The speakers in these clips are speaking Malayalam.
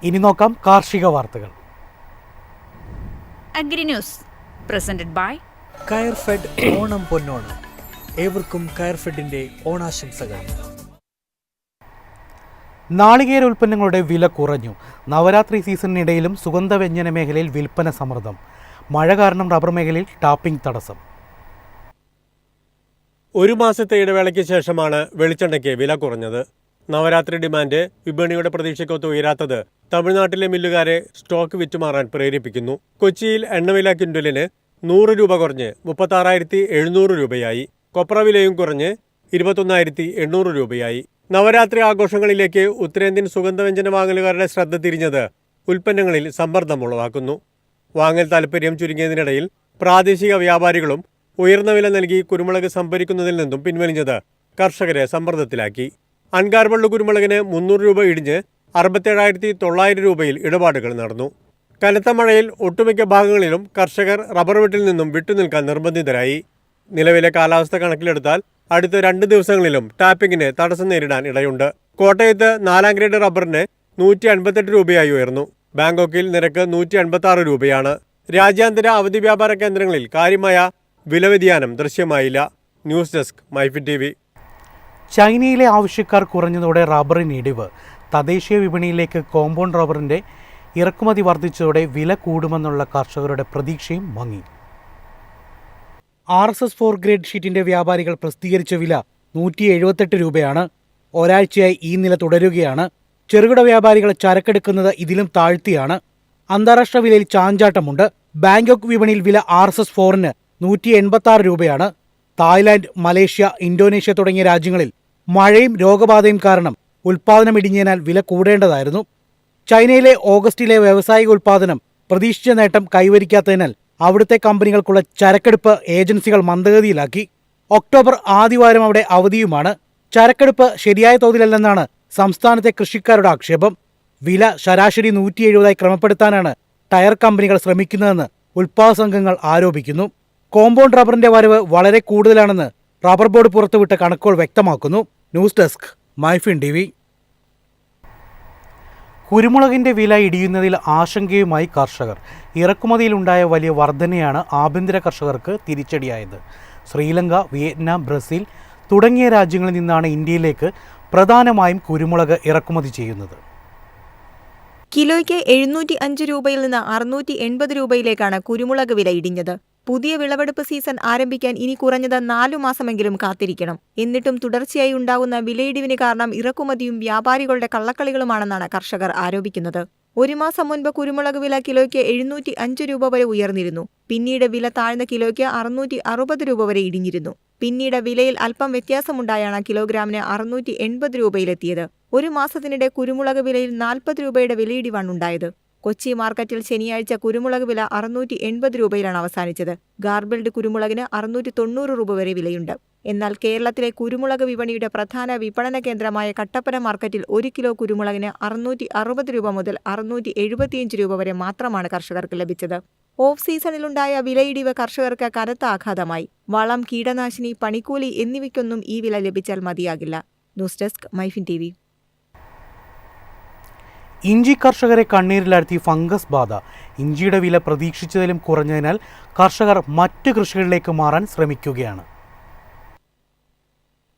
ഇനി നോക്കാം കാർഷിക വാർത്തകൾ. Agri news presented by Coirfed Onam Ponnonam. ഏവർക്കും കയർഫെഡിന്റെ ഓണാശംസകൾ. നാളികേര ഉൽപ്പന്നങ്ങളുടെ വില കുറഞ്ഞു. നവരാത്രി സീസണിനിടയിലും സുഗന്ധവ്യഞ്ജന മേഖലയിൽ വിൽപ്പന സമ്മർദ്ദം. മഴ കാരണം റബ്ബർ മേഖലയിൽ ടാപ്പിംഗ് തടസ്സം. ഒരു മാസത്തെ ഇടവേളയ്ക്ക് ശേഷമാണ് വെളിച്ചെണ്ണയ്ക്ക് വില കുറഞ്ഞത്. നവരാത്രി ഡിമാൻഡ് വിപണിയുടെ പ്രതീക്ഷയ്ക്കൊത്ത് ഉയരാത്തത് തമിഴ്നാട്ടിലെ മില്ലുകാരെ സ്റ്റോക്ക് വിറ്റുമാറാൻ പ്രേരിപ്പിക്കുന്നു. കൊച്ചിയിൽ എണ്ണവില ക്വിൻ്റലിന് 100 രൂപ കുറഞ്ഞ് 36,700 രൂപയായി. കൊപ്ര വിലയും കുറഞ്ഞ് 21,800 രൂപയായി. നവരാത്രി ആഘോഷങ്ങളിലേക്ക് ഉത്തരേന്ത്യൻ സുഗന്ധവ്യഞ്ജന വാങ്ങലുകാരുടെ ശ്രദ്ധ തിരിഞ്ഞത് ഉൽപ്പന്നങ്ങളിൽ സമ്മർദ്ദമുളവാക്കുന്നു. വാങ്ങൽ താൽപ്പര്യം ചുരുങ്ങിയതിനിടയിൽ പ്രാദേശിക വ്യാപാരികളും ഉയർന്ന വില നൽകി കുരുമുളക് സംഭരിക്കുന്നതിൽ നിന്നും പിൻവലിഞ്ഞത് കർഷകരെ സമ്മർദ്ദത്തിലാക്കി. അൻകാർബള്ളു കുരുമുളകിന് 300 രൂപ ഇടിഞ്ഞ് 67,900 രൂപയിൽ ഇടപാടുകൾ നടന്നു. കനത്ത മഴയിൽ ഒട്ടുമിക്ക ഭാഗങ്ങളിലും കർഷകർ റബ്ബർ വെട്ടിൽ നിന്നും വിട്ടുനിൽക്കാൻ നിർബന്ധിതരായി. നിലവിലെ കാലാവസ്ഥ കണക്കിലെടുത്താൽ അടുത്ത 2 ദിവസങ്ങളിലും ടാപ്പിംഗിന് തടസ്സം നേരിടാൻ ഇടയുണ്ട്. കോട്ടയത്ത് 4ാം ഗ്രേഡ് റബ്ബറിന് 158 രൂപയായി ഉയർന്നു. ബാങ്കോക്കിൽ നിരക്ക് 186 രൂപയാണ്. രാജ്യാന്തര അവധി വ്യാപാര കേന്ദ്രങ്ങളിൽ കാര്യമായ വില വ്യതിയാനം ദൃശ്യമായില്ല. News desk MyFin TV. ചൈനയിലെ ആവശ്യക്കാർ കുറഞ്ഞതോടെ റബ്ബറിന് ഇടിവ്. തദ്ദേശീയ വിപണിയിലേക്ക് കോമ്പൗണ്ട് റബ്ബറിന്റെ ഇറക്കുമതി വർദ്ധിച്ചതോടെ വില കൂടുമെന്നുള്ള കർഷകരുടെ പ്രതീക്ഷയും മങ്ങി. RSS 4 ഗ്രേഡ് ഷീറ്റിന്റെ വ്യാപാരികൾ പ്രസിദ്ധീകരിച്ച വില 178 രൂപയാണ്. ഒരാഴ്ചയായി ഈ നില തുടരുകയാണ്. ചെറുകിട വ്യാപാരികൾ ചരക്കെടുക്കുന്നത് ഇതിലും താഴ്ത്തിയാണ്. അന്താരാഷ്ട്ര വിലയിൽ ചാഞ്ചാട്ടമുണ്ട്. ബാങ്കോക്ക് വിപണിയിൽ വില RSS 4ന് 186 രൂപയാണ്. തായ്ലാന്റ്, മലേഷ്യ, ഇന്തോനേഷ്യ തുടങ്ങിയ രാജ്യങ്ങളിൽ മഴയും രോഗബാധയും കാരണം ഉൽപ്പാദനം ഇടിഞ്ഞതിനാൽ വില കൂടേണ്ടതായിരുന്നു. ചൈനയിലെ ഓഗസ്റ്റിലെ വ്യാവസായിക ഉൽപ്പാദനം പ്രതീക്ഷിച്ച നേട്ടം കൈവരിക്കാത്തതിനാൽ അവിടുത്തെ കമ്പനികൾക്കുള്ള ചരക്കെടുപ്പ് ഏജൻസികൾ മന്ദഗതിയിലാക്കി. ഒക്ടോബർ ആദ്യവാരം അവിടെ അവധിയുമാണ്. ചരക്കെടുപ്പ് ശരിയായ തോതിലല്ലെന്നാണ് സംസ്ഥാനത്തെ കൃഷിക്കാരുടെ ആക്ഷേപം. വില ശരാശരി 170 ക്രമപ്പെടുത്താനാണ് ടയർ കമ്പനികൾ ശ്രമിക്കുന്നതെന്ന് ഉൽപ്പാദക സംഘങ്ങൾ ആരോപിക്കുന്നു. കോമ്പൗണ്ട് റബ്ബറിന്റെ വരവ് വളരെ കൂടുതലാണെന്ന് റബ്ബർ ബോർഡ് പുറത്തുവിട്ട കണക്കുകൾ വ്യക്തമാക്കുന്നു. News desk MyFin TV. കുരുമുളകിന്റെ വില ഇടിയുന്നതിൽ ആശങ്കയുമായി കർഷകർ. ഇറക്കുമതിയിലുണ്ടായ വലിയ വർധനയാണ് ആഭ്യന്തര കർഷകർക്ക് തിരിച്ചടിയായത്. ശ്രീലങ്ക, വിയറ്റ്നാം, ബ്രസീൽ തുടങ്ങിയ രാജ്യങ്ങളിൽ നിന്നാണ് ഇന്ത്യയിലേക്ക് പ്രധാനമായും കുരുമുളക് ഇറക്കുമതി ചെയ്യുന്നത്. കിലോയ്ക്ക് 705 രൂപയിൽ നിന്ന് 680 രൂപയിലേക്കാണ് കുരുമുളക് വില ഇടിഞ്ഞത്. പുതിയ വിളവെടുപ്പ് സീസൺ ആരംഭിക്കാൻ ഇനി കുറഞ്ഞത് 4 മാസമെങ്കിലും കാത്തിരിക്കണം. എന്നിട്ടും തുടർച്ചയായി ഉണ്ടാകുന്ന വിലയിടിവിന് കാരണം ഇറക്കുമതിയും വ്യാപാരികളുടെ കള്ളക്കളികളുമാണെന്നാണ് കർഷകർ ആരോപിക്കുന്നത്. 1 മാസം മുൻപ് കുരുമുളക് വില കിലോയ്ക്ക് 705 രൂപ വരെ ഉയർന്നിരുന്നു. പിന്നീട് വില താഴ്ന്ന കിലോയ്ക്ക് 660 രൂപ വരെ ഇടിഞ്ഞിരുന്നു. പിന്നീട് വിലയിൽ അല്പം വ്യത്യാസമുണ്ടായാണ് കിലോഗ്രാമിന് 680 രൂപയിലെത്തിയത്. 1 മാസത്തിനിടെ കുരുമുളക് വിലയിൽ 40 രൂപയുടെ വിലയിടിവാണ് ഉണ്ടായത്. കൊച്ചി മാർക്കറ്റിൽ ശനിയാഴ്ച കുരുമുളക് വില 680 രൂപയിലാണ് അവസാനിച്ചത്. ഗാർബിൾഡ് കുരുമുളകിന് 690 രൂപ വരെ വിലയുണ്ട്. എന്നാൽ കേരളത്തിലെ കുരുമുളക് വിപണിയുടെ പ്രധാന വിപണന കേന്ദ്രമായ കട്ടപ്പന മാർക്കറ്റിൽ 1 കിലോ കുരുമുളകിന് 660 രൂപ മുതൽ 675 രൂപ വരെ മാത്രമാണ് കർഷകർക്ക് ലഭിച്ചത്. ഓഫ് സീസണിലുണ്ടായ വിലയിടിവ് കർഷകർക്ക് കനത്ത ആഘാതമായി. വളം, കീടനാശിനി, പണിക്കൂലി എന്നിവയ്ക്കൊന്നും ഈ വില ലഭിച്ചാൽ മതിയാകില്ല. News desk MyFin TV. ഇഞ്ചി കർഷകരെ കണ്ണീരിലാഴ്ത്തി ഫംഗസ് ബാധ. ഇഞ്ചിയുടെ വില പ്രതീക്ഷിച്ചതിലും കുറഞ്ഞതിനാൽ കർഷകർ മറ്റ് കൃഷികളിലേക്ക് മാറാൻ ശ്രമിക്കുകയാണ്.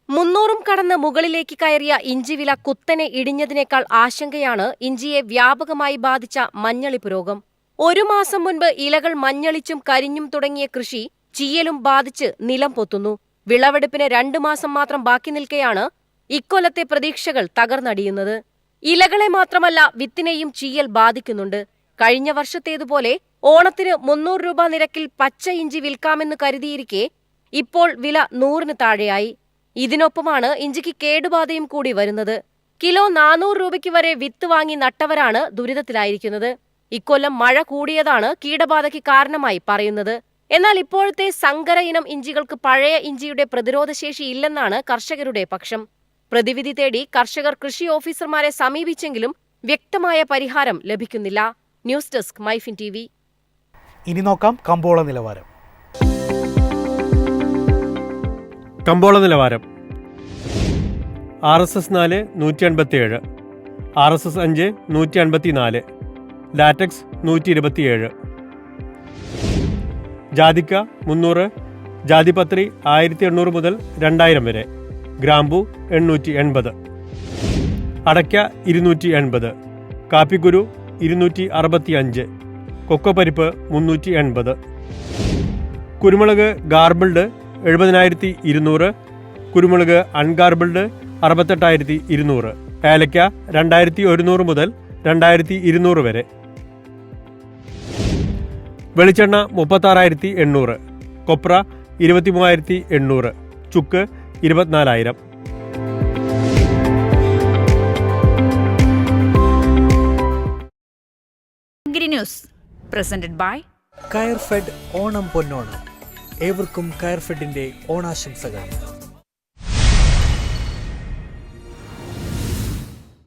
300 കടന്ന് മുകളിലേക്ക് കയറിയ ഇഞ്ചി വില കുത്തനെ ഇടിഞ്ഞതിനേക്കാൾ ആശങ്കയാണ് ഇഞ്ചിയെ വ്യാപകമായി ബാധിച്ച മഞ്ഞളിപ്പ് രോഗം. 1 മാസം മുൻപ് ഇലകൾ മഞ്ഞളിച്ചും കരിഞ്ഞും തുടങ്ങിയ കൃഷി ചീയലും ബാധിച്ച് നിലം പൊത്തുന്നു. വിളവെടുപ്പിന് 2 മാസം മാത്രം ബാക്കി നിൽക്കെയാണ് ഇക്കൊല്ലത്തെ പ്രതീക്ഷകൾ തകർന്നടിയുന്നത്. ഇലകളെ മാത്രമല്ല വിത്തിനെയും ചീയൽ ബാധിക്കുന്നുണ്ട്. കഴിഞ്ഞ വർഷത്തേതുപോലെ ഓണത്തിന് 300 രൂപ നിരക്കിൽ പച്ച ഇഞ്ചി വിൽക്കാമെന്ന് കരുതിയിരിക്കെ ഇപ്പോൾ വില 100-ന് താഴെയായി. ഇതിനൊപ്പമാണ് ഇഞ്ചിക്ക് കേടുബാധയും കൂടി വരുന്നത്. കിലോ 400 രൂപയ്ക്ക് വരെ വിത്ത് വാങ്ങി നട്ടവരാണ് ദുരിതത്തിലായിരിക്കുന്നത്. ഇക്കൊല്ലം മഴ കൂടിയതാണ് കീടബാധയ്ക്ക് കാരണമായി പറയുന്നത്. എന്നാൽ ഇപ്പോഴത്തെ സങ്കര ഇനം ഇഞ്ചികൾക്ക് പഴയ ഇഞ്ചിയുടെ പ്രതിരോധശേഷി ഇല്ലെന്നാണ് കർഷകരുടെ പക്ഷം. പ്രതിവിധി തേടി കർഷകർ കൃഷി ഓഫീസർമാരെ സമീപിച്ചെങ്കിലും വ്യക്തമായ പരിഹാരം ലഭിക്കുന്നില്ല. News desk MyFin TV. ഇനി നോക്കാം കമ്പോള നിലവാരം. കമ്പോള നിലവാരം. RSS 4 187, RSS 5 154, ലാറ്റക്സ് 127, ജാതിക്ക 300, ജാതിപത്രി 1800 മുതൽ 2000 വരെ, ഗ്രാമ്പു 880, അടയ്ക്ക 280, കാപ്പിക്കുരു 265, കൊക്കോപ്പരിപ്പ് 380, കുരുമുളക് ഗാർബിൾഡ് 70,200, കുരുമുളക് അൺഗാർബിൾഡ് 68,200, ഏലക്ക 2,100 മുതൽ 2,200 വരെ, വെളിച്ചെണ്ണ 36,800, കൊപ്ര 23,800, ചുക്ക് 24,000. Angry News, presented by കയർ ഫെഡ് ഓണം പൊന്നോണം. ഏവർക്കും കയർ ഫെഡിന്റെ ഓണാശംസകൾ.